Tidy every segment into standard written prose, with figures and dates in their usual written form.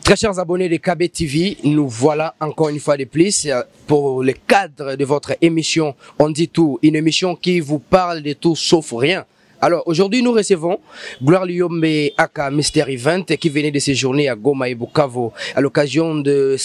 Très chers abonnés de KB TV, nous voilà encore une fois de plus pour le cadre de votre émission On dit tout, une émission qui vous parle de tout sauf rien. Alors aujourd'hui nous recevons Gloire Lyombe aka Mister Event qui venait de séjourner à Goma et Bukavu à l'occasion de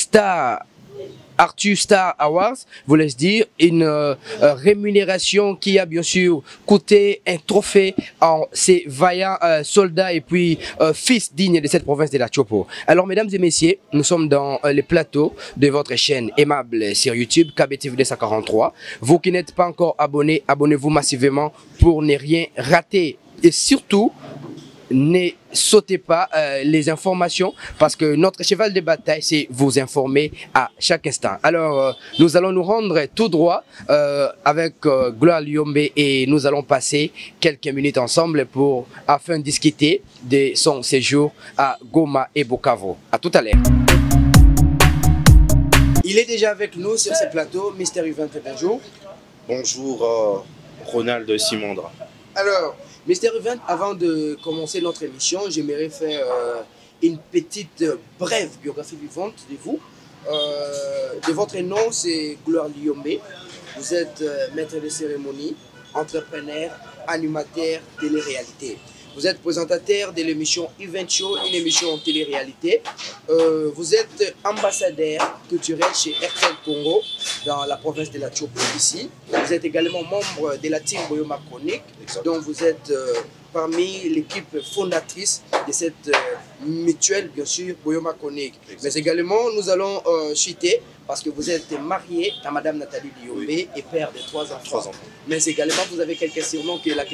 Arthur Star Awards, vous laisse dire, une rémunération qui a bien sûr coûté un trophée en ces vaillants soldats et puis fils dignes de cette province de la Chopo. Alors mesdames et messieurs, nous sommes dans le plateau de votre chaîne aimable sur YouTube, KBTV 243. Vous qui n'êtes pas encore abonnés, abonnez-vous massivement pour ne rien rater. Et surtout, ne sautez pas les informations parce que notre cheval de bataille c'est vous informer à chaque instant. Alors nous allons nous rendre tout droit avec Gloire Lyombe et nous allons passer quelques minutes ensemble afin de discuter de son séjour à Goma et Bukavu. À tout à l'heure. Il est déjà avec nous sur ce plateau, Mister Event, bonjour. Bonjour Ronald Simondra. Alors, Mister Event, avant de commencer notre émission, j'aimerais faire une petite brève biographie vivante de vous. De votre nom, c'est Gloire Lyombe. Vous êtes maître de cérémonie, entrepreneur, animateur télé-réalité. Vous êtes présentateur de l'émission Event Show, une émission en télé-réalité. Vous êtes ambassadeur culturel chez RTL Congo, dans la province de la Chopo ici. Vous êtes également membre de la team Boyoma Chronique, dont vous êtes parmi l'équipe fondatrice de cette mutuelle, bien sûr, Boyoma Chronique. Mais également, nous allons citer, parce que vous êtes marié à Madame Nathalie Lyombe et père de 3 enfants. Mais également, vous avez quelques surnoms que la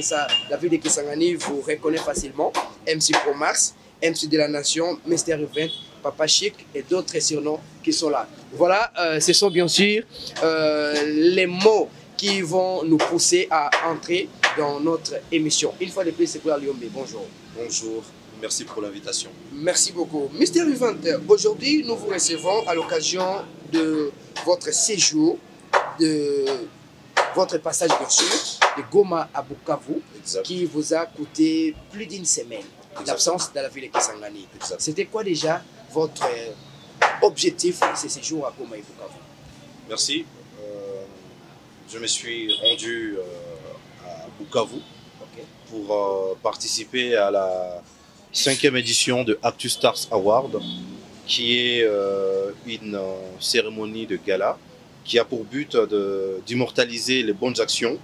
ville de Kisangani vous reconnaît facilement. MC Pro Max, MC de la Nation, Mister Event, Papa Chic et d'autres surnoms qui sont là. Voilà, ce sont bien sûr les mots qui vont nous pousser à entrer dans notre émission. Une fois de plus, c'est Gloire Lyombe. Bonjour. Bonjour, merci pour l'invitation. Merci beaucoup. Mister Event, aujourd'hui, nous vous recevons à l'occasion de votre séjour, de votre passage bien sûr, de Goma à Bukavu, qui vous a coûté plus d'une semaine d'absence dans la ville de Kisangani. C'était quoi déjà votre objectif de ce séjour à Goma et Bukavu? Merci. Je me suis rendu à Bukavu pour participer à la 5e édition de Arthur Star Awards, qui est une cérémonie de gala qui a pour but d'immortaliser les bonnes actions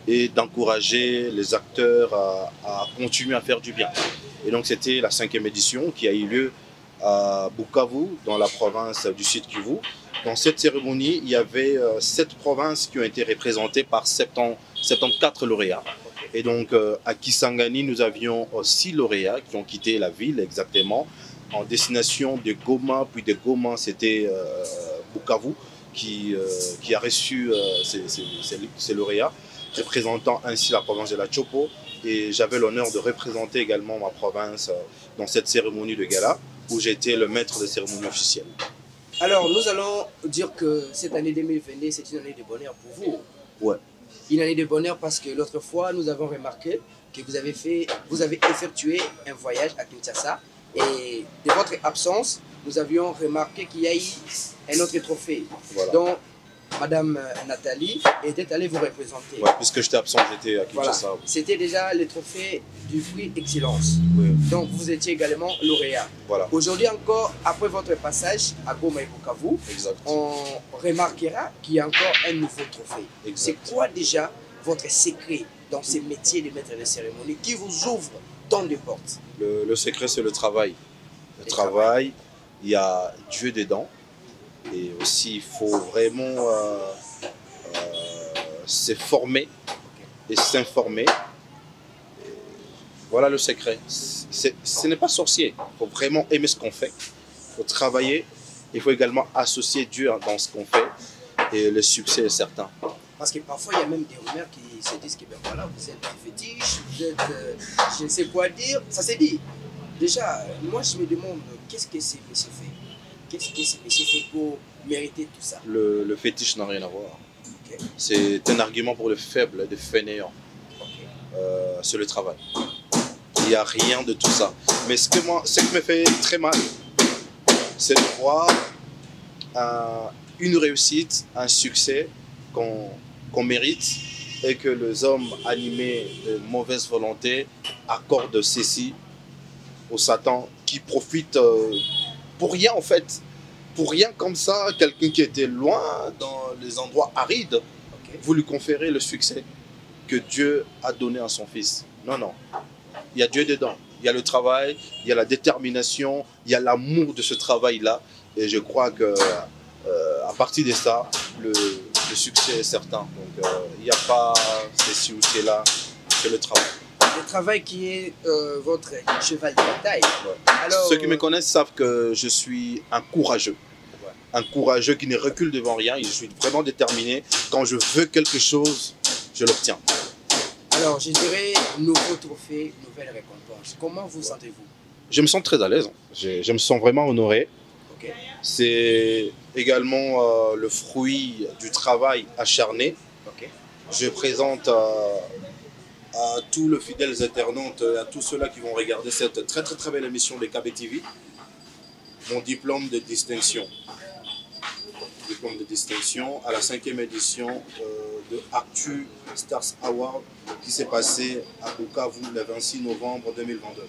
et d'encourager les acteurs à continuer à faire du bien. Et donc c'était la 5e édition qui a eu lieu à Bukavu, dans la province du Sud Kivu. Dans cette cérémonie, il y avait 7 provinces qui ont été représentées par 74 lauréats. Et donc à Kisangani, nous avions 6 lauréats qui ont quitté la ville exactement en destination de Goma, puis de Goma c'était Bukavu qui a reçu ces lauréats, représentant ainsi la province de la Chopo. Et j'avais l'honneur de représenter également ma province dans cette cérémonie de gala où j'étais le maître de cérémonie officielle. Alors nous allons dire que cette année 2022 c'est une année de bonheur pour vous. Ouais. Une année de bonheur parce que l'autre fois nous avons remarqué que vous avez effectué un voyage à Kinshasa et de votre absence nous avions remarqué qu'il y a eu un autre trophée dont Madame Nathalie était allée vous représenter. Ouais, puisque j'étais absent, j'étais à Kinshasa. Voilà. C'était déjà le trophée du prix Excellence. Oui. Donc vous étiez également lauréat. Voilà. Aujourd'hui encore, après votre passage à Goma et Bukavu, on remarquera qu'il y a encore un nouveau trophée. C'est quoi déjà votre secret dans ces métiers de maître de cérémonie qui vous ouvre tant de portes? Le secret, c'est le travail. Le travail, il y a Dieu dedans. Et aussi, il faut vraiment se former et s'informer. Voilà le secret. Ce n'est pas sorcier. Il faut vraiment aimer ce qu'on fait. Il faut travailler. Il faut également associer Dieu dans ce qu'on fait. Et le succès est certain. Parce que parfois, il y a même des rumeurs qui se disent que ben voilà, vous êtes fétiche, vous êtes, je ne sais quoi dire. Ça s'est dit. Déjà, moi, je me demande, qu'est-ce que c'est monsieur fait? Qu'est-ce que c'est monsieur fait pour mériter tout ça? Le fétiche n'a rien à voir. C'est un argument pour le faible, le fainéant. C'est le travail. Il n'y a rien de tout ça. Mais ce qui me fait très mal, c'est de voir une réussite, un succès qu'on mérite et que les hommes animés de mauvaise volonté accordent ceci au Satan qui profite pour rien en fait. Pour rien comme ça, quelqu'un qui était loin dans les endroits arides, vous lui conférez le succès que Dieu a donné à son fils. Non, non. Il y a Dieu dedans. Il y a le travail, il y a la détermination, il y a l'amour de ce travail-là. Et je crois que à partir de ça, le succès est certain. Donc il n'y a pas ceci ou cela, c'est le travail. Le travail qui est votre cheval de bataille. Ouais. Alors, ceux qui me connaissent savent que je suis un courageux. Ouais. Un courageux qui ne recule devant rien. Je suis vraiment déterminé. Quand je veux quelque chose, je l'obtiens. Alors, je dirais nouveau trophée, nouvelle récompense. Comment vous sentez-vous? Je me sens très à l'aise. Je me sens vraiment honoré. Okay. C'est également le fruit du travail acharné. Okay. Je présente à tous les fidèles internautes, à tous ceux-là qui vont regarder cette très belle émission de KBTV, mon diplôme de distinction. Diplôme de distinction à la 5e édition de Actu Stars Award qui s'est passé à Bukavu le 26 novembre 2022.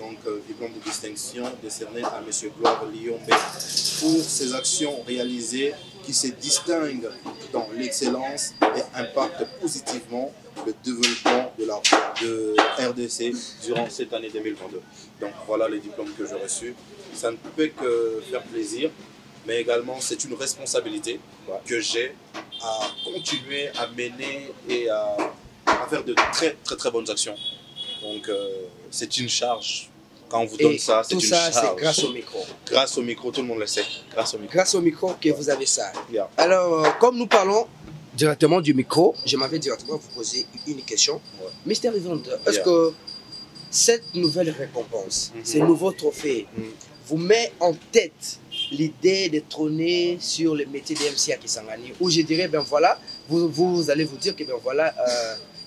Donc, diplôme de distinction décerné à M. Gloire Liombe pour ses actions réalisées qui se distinguent dans l'excellence et impactent positivement le développement de RDC durant cette année 2022. Donc, voilà les diplômes que j'ai reçus. Ça ne peut que faire plaisir, mais également c'est une responsabilité que j'ai à continuer à mener et à faire de très bonnes actions. Donc c'est une charge. Quand on vous donne ça, c'est une charge. Tout ça, c'est grâce au micro. Grâce au micro, tout le monde le sait. Grâce au micro que vous avez ça. Yeah. Alors, comme nous parlons directement du micro, je m'avais directement vous poser une question. Ouais. Mr. Event, est-ce que cette nouvelle récompense, ces nouveaux trophées, vous met en tête l'idée de trôner sur le métier de MC à Kisangani, où je dirais, ben voilà, vous allez vous dire que ben voilà,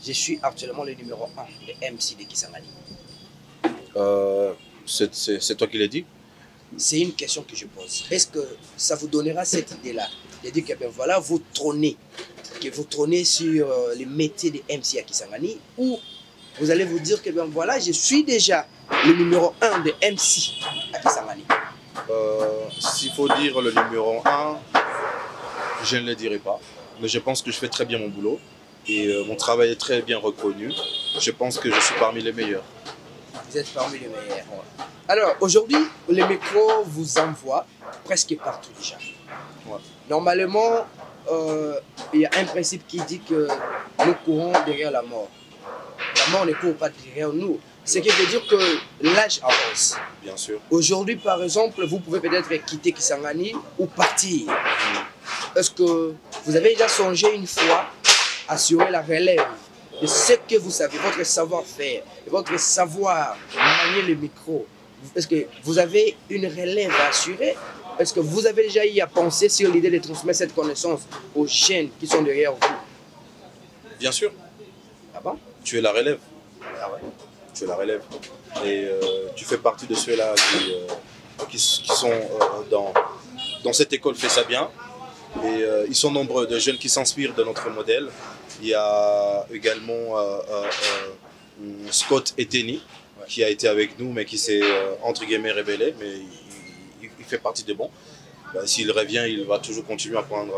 je suis actuellement le numéro 1 de MC de Kisangani. C'est toi qui l'as dit? C'est une question que je pose. Est-ce que ça vous donnera cette idée-là de dire que ben voilà, vous trônez sur le métier de MC à Kisangani, ou vous allez vous dire que ben voilà, je suis déjà le numéro 1 de MC à Kisangani? S'il faut dire le numéro 1, je ne le dirai pas. Mais je pense que je fais très bien mon boulot. Et mon travail est très bien reconnu. Je pense que je suis parmi les meilleurs. Vous êtes parmi les meilleurs. Ouais. Alors, aujourd'hui, les micros vous envoient presque partout déjà. Ouais. Normalement, il y a un principe qui dit que nous courons derrière la mort. La mort ne court pas derrière nous. Ce qui veut dire que l'âge avance. Bien sûr. Aujourd'hui, par exemple, vous pouvez peut-être quitter Kisangani ou partir. Est-ce que vous avez déjà songé une fois à assurer la relève de ce que vous savez, votre savoir-faire, votre savoir manier le micro? Est-ce que vous avez une relève à assurer? Est-ce que vous avez déjà eu à penser sur l'idée de transmettre cette connaissance aux jeunes qui sont derrière vous? Bien sûr. Ah bon? Tu es la relève. Ah ouais. Tu es la relève. Et tu fais partie de ceux-là qui sont dans cette école Fait ça bien. Et ils sont nombreux de jeunes qui s'inspirent de notre modèle. Il y a également Scott Eteni, qui a été avec nous, mais qui s'est entre guillemets rebellé. Mais il fait partie des bons. Ben, s'il revient, il va toujours continuer à prendre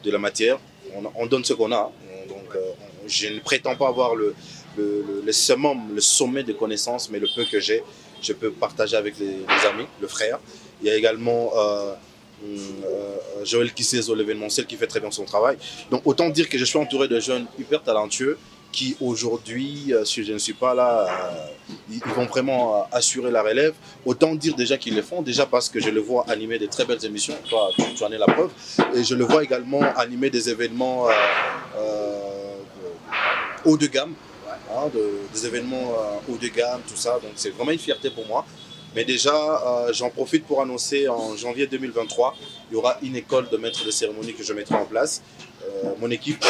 de la matière. On donne ce qu'on a. Donc je ne prétends pas avoir le sommet de connaissances, mais le peu que j'ai, je peux partager avec les amis, le frère. Il y a également Joël Kissezo, l'événementiel, qui fait très bien son travail. Donc autant dire que je suis entouré de jeunes hyper talentueux qui aujourd'hui, si je ne suis pas là, ils vont vraiment assurer la relève. Autant dire déjà qu'ils le font, déjà parce que je le vois animer de très belles émissions, toi tu en es la preuve, et je le vois également animer des événements haut de gamme. Des événements haut de gamme, tout ça, donc c'est vraiment une fierté pour moi. Mais déjà, j'en profite pour annoncer en janvier 2023, il y aura une école de maître de cérémonie que je mettrai en place. Mon équipe,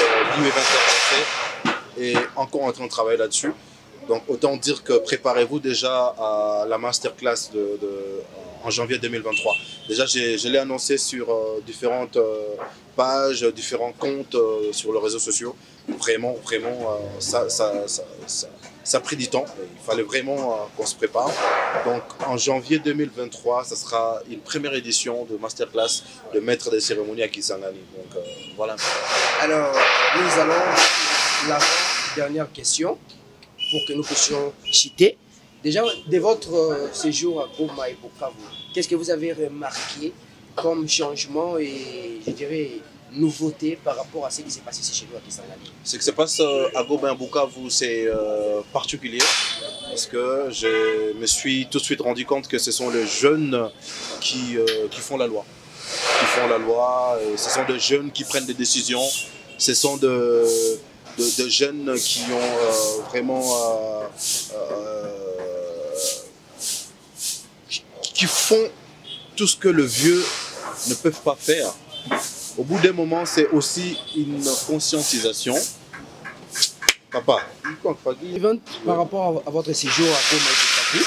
est encore en train de travailler là-dessus. Donc autant dire que préparez-vous déjà à la masterclass en janvier 2023. Déjà, je l'ai annoncé sur différentes pages, différents comptes sur les réseaux sociaux. Vraiment, ça a pris du temps. Il fallait vraiment qu'on se prépare. Donc en janvier 2023, ça sera une première édition de masterclass de maître des cérémonies à Kisangani. Donc voilà. Alors, nous allons la dernière question pour que nous puissions citer. Déjà, de votre séjour à Goma et Bukavu, qu'est-ce que vous avez remarqué comme changement et, je dirais, nouveauté par rapport à ce qui s'est passé chez nous à Kisangani? Ce qui se passe à Goma et à Bukavu, c'est particulier parce que je me suis tout de suite rendu compte que ce sont les jeunes qui font la loi. Qui font la loi, ce sont des jeunes qui prennent des décisions, ce sont de jeunes qui ont vraiment qui font tout ce que le vieux ne peuvent pas faire. Au bout d'un moment, c'est aussi une conscientisation. Papa, par rapport à votre séjour à Goma et Bukavu,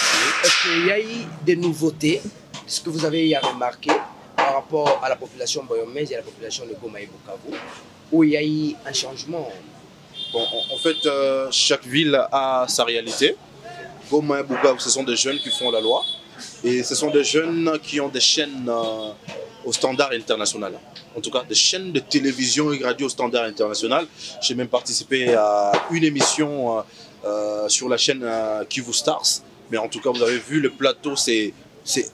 est-ce qu'il y a eu des nouveautés, ce que vous avez remarqué par rapport à la population boyomèse et à la population de Goma et Bukavu, où il y a eu un changement? Bon, en fait, chaque ville a sa réalité. Goma et Bukavu, ce sont des jeunes qui font la loi. Et ce sont des jeunes qui ont des chaînes au standard international. En tout cas, des chaînes de télévision et radio au standard international. J'ai même participé à une émission sur la chaîne Kivu Stars. Mais en tout cas, vous avez vu, le plateau, c'est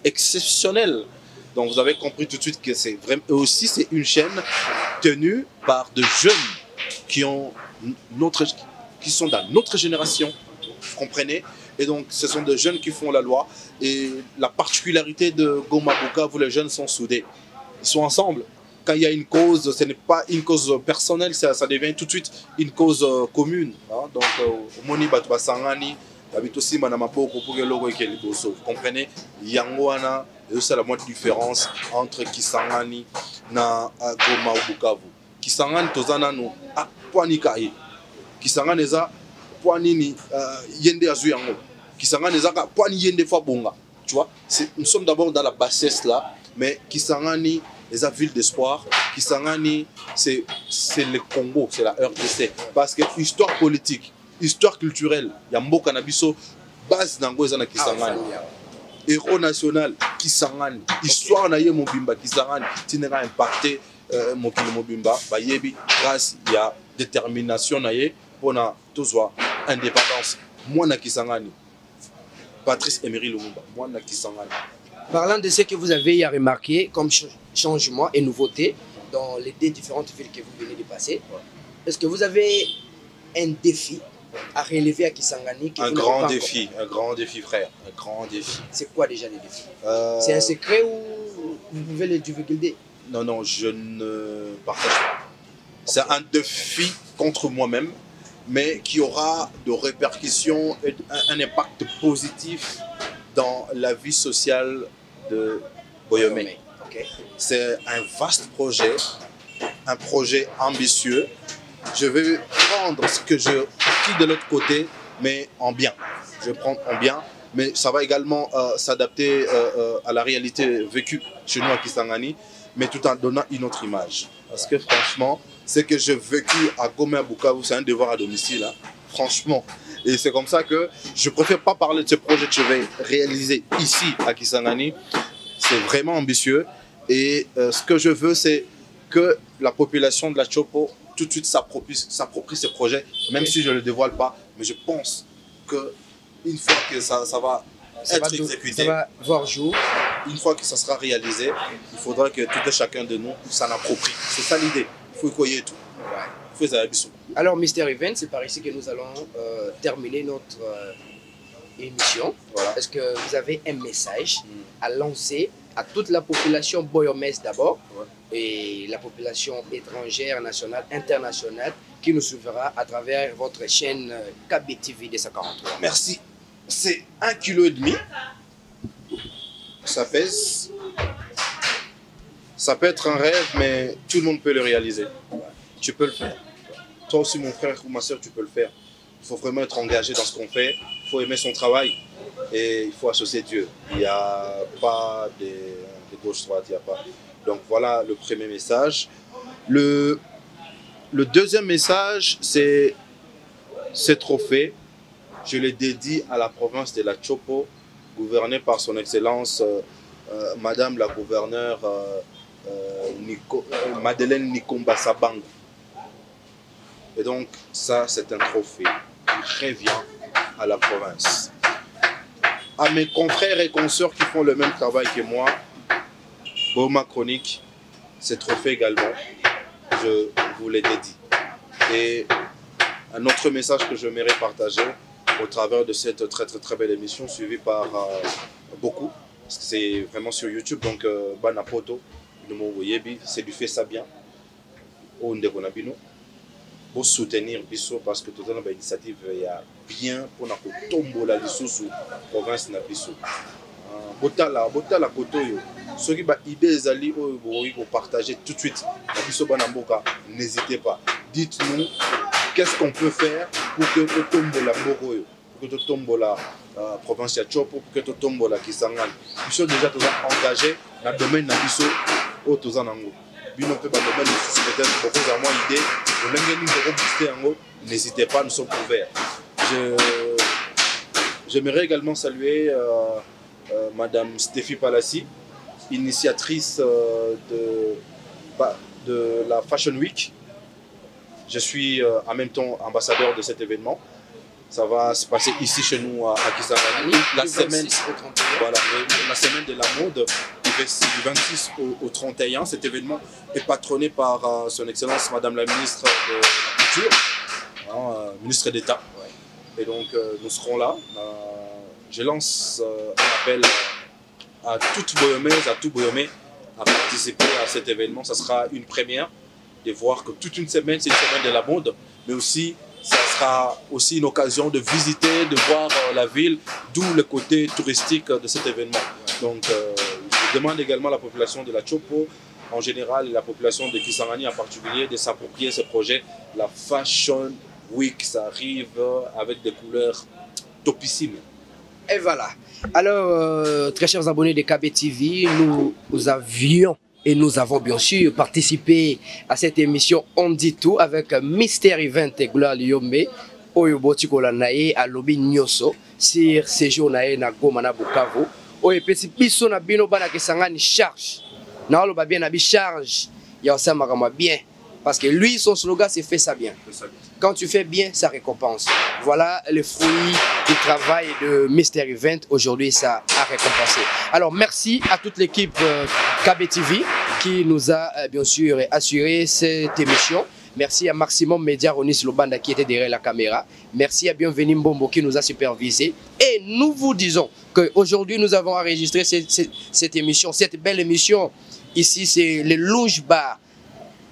exceptionnel. Donc vous avez compris tout de suite que c'est vraiment... Aussi, c'est une chaîne tenue par de jeunes qui sont dans notre génération. Vous comprenez? Et donc, ce sont des jeunes qui font la loi. Et la particularité de Goma Bukavu, les jeunes sont soudés. Ils sont ensemble. Quand il y a une cause, ce n'est pas une cause personnelle, ça devient tout de suite une cause commune. Hein? Donc, Moni Batouba Sangani, Babitosi Manamapoko pour le logo et Keliboso. Vous comprenez? Yangoana, c'est la moindre différence entre Kisangani et Goma Bukavu. Kisangani, Tozana, nous, à Poanikaï. Kisangani, Poanini, Yende Azuyango. Kisangani, Poani Yende Fabonga. Tu vois, nous sommes d'abord dans la bassesse là, mais Kisangani, les villes d'espoir. Kisangani, c'est le Congo, c'est la RDC. Parce que histoire politique, histoire culturelle, il y a Mboka Nabiso, base d'Ango na Kisangani. Héros national, Kisangani. Histoire na ye Mobimba, Kisangani. Tinera impacté Mokili Mobimba. Bayebi, grâce, il y a détermination na ye pour na tozwa indépendance. Moi na Kisangani. Patrice Emery Lumumba, moi na Kisangani. Parlant de ce que vous avez remarqué comme changement et nouveauté dans les deux différentes villes que vous venez de passer, est-ce que vous avez un défi à relever à Kisangani? Un grand défi, frère, un grand défi. C'est quoi déjà les défis? C'est un secret ou vous pouvez le divulguer? Non, je ne partage pas. C'est un défi contre moi-même, mais qui aura de répercussions et un impact positif dans la vie sociale de Boyomé. Okay. C'est un vaste projet, un projet ambitieux. Je vais prendre ce que je quitte de l'autre côté, mais en bien. Je vais prendre en bien, mais ça va également s'adapter à la réalité vécue chez nous à Kisangani, mais tout en donnant une autre image. Parce que franchement, ce que j'ai vécu à Goma et Bukavu, c'est un devoir à domicile, hein. Franchement. Et c'est comme ça que je préfère pas parler de ce projet que je vais réaliser ici à Kisangani. C'est vraiment ambitieux. Et ce que je veux, c'est que la population de la Chopo tout de suite s'approprie ce projet, même si je ne le dévoile pas. Mais je pense qu'une fois que ça va être exécuté, ça va voir jour. Une fois que ça sera réalisé, il faudra que tout et chacun de nous s'en approprie. C'est ça l'idée. Il faut y croire tout. Alors, Mr. Event, c'est par ici que nous allons terminer notre émission. Voilà. Est-ce que vous avez un message à lancer à toute la population boyomèse d'abord, et la population étrangère, nationale, internationale, qui nous suivra à travers votre chaîne KBTV 243? Merci. C'est 1,5 kg. Ça pèse. Ça peut être un rêve, mais tout le monde peut le réaliser. Tu peux le faire. Toi aussi, mon frère ou ma soeur, tu peux le faire. Il faut vraiment être engagé dans ce qu'on fait. Il faut aimer son travail et il faut associer Dieu. Il n'y a pas de gauche-droite, il n'y a pas. Donc voilà le premier message. Le deuxième message, c'est ce trophée. Je le dédie à la province de la Chopo, gouvernée par son Excellence Madame la gouverneure Madeleine Nikomba Sabang. Et donc ça, c'est un trophée qui revient à la province. À mes confrères et consoeurs qui font le même travail que moi, Boma Chronique, ce trophée également, je vous l'ai dédié. Et un autre message que je j'aimerais partager au travers de cette très belle émission suivie par beaucoup, parce que c'est vraiment sur YouTube, donc Banapoto, c'est du fait ça bien, au Ndekonabino, pour soutenir Bisso, parce que tout le monde a initiative, il y a bien pour la tombola sous province na Bisso. Botala kotoyo, ceux qui ont idée ezali pour partager tout de suite. Bisso Banamboka, n'hésitez pas. Dites-nous qu'est-ce qu'on peut faire pour que tu tombes la Moroyo, pour que tu tombes la province de Chopo, pour que tu tombes la Kisangani. Nous sommes déjà engagés dans le domaine de Bisso au Tozanango. Bino peut pas domaine peut-être propose à moi idée, n'hésitez pas, nous sommes ouverts. J'aimerais également saluer Madame Stéphie Palassi, initiatrice de la Fashion Week. Je suis en même temps ambassadeur de cet événement. Ça va se passer ici chez nous à Kisangani. La semaine de la mode du 26 au 31. Cet événement est patronné par son Excellence Madame la ministre de la Culture, ministre d'État. Et donc nous serons là. Je lance un appel à toute Boyomèse, à tout Boyomé à participer à cet événement. Ça sera une première de voir que toute une semaine, c'est une semaine de la mode, mais aussi ça sera aussi une occasion de visiter, de voir la ville, d'où le côté touristique de cet événement. Donc je demande également à la population de la Chopo, en général, et la population de Kisangani en particulier, de s'approprier ce projet. La Fashion Week, ça arrive avec des couleurs topissimes. Et voilà. Alors, très chers abonnés de KB TV, nous avions et nous avons bien sûr participé à cette émission On dit tout avec Mister Event et Gloire Liombe, Oyoboti Kolanae, à Lobi Nyoso, sur séjour nae na Goma na Bukavu. Oye petit biso na bino bana Kisangani charge. Na lo ba bien na bi charge. Ya osama kama bien. Parce que lui, son slogan, c'est « Fais ça bien ». Quand tu fais bien, ça récompense. Voilà le fruit du travail de Mister Event. Aujourd'hui, ça a récompensé. Alors, merci à toute l'équipe KB TV qui nous a bien sûr assuré cette émission. Merci à Maximum Média Ronis Lobanda qui était derrière la caméra. Merci à Bienvenue Mbombo qui nous a supervisé. Et nous vous disons qu'aujourd'hui, nous avons enregistré cette émission, cette belle émission. Ici, c'est le Lounge Bar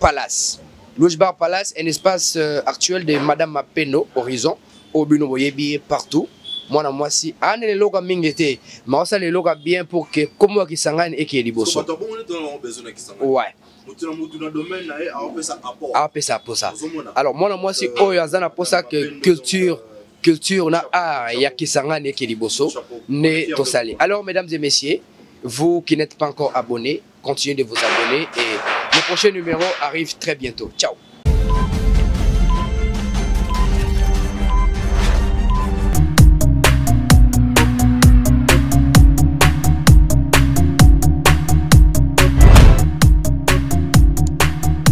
Palace. Lounge Bar Palace, un espace actuel de Madame Mapeno, Horizon, au Bino Boyebi, partout. Moi, si, on est le logo mingete, mais on le logo bien pour que, comme moi qui s'engage et qui est libre. Ouais. Alors, moi, si, oh, yazana pour ça que culture, na art, ya qui s'engage et qui est libre. Né, to sali. Alors, mesdames et messieurs, vous qui n'êtes pas encore abonnés, continuez de vous abonner et le prochain numéro arrive très bientôt. Ciao.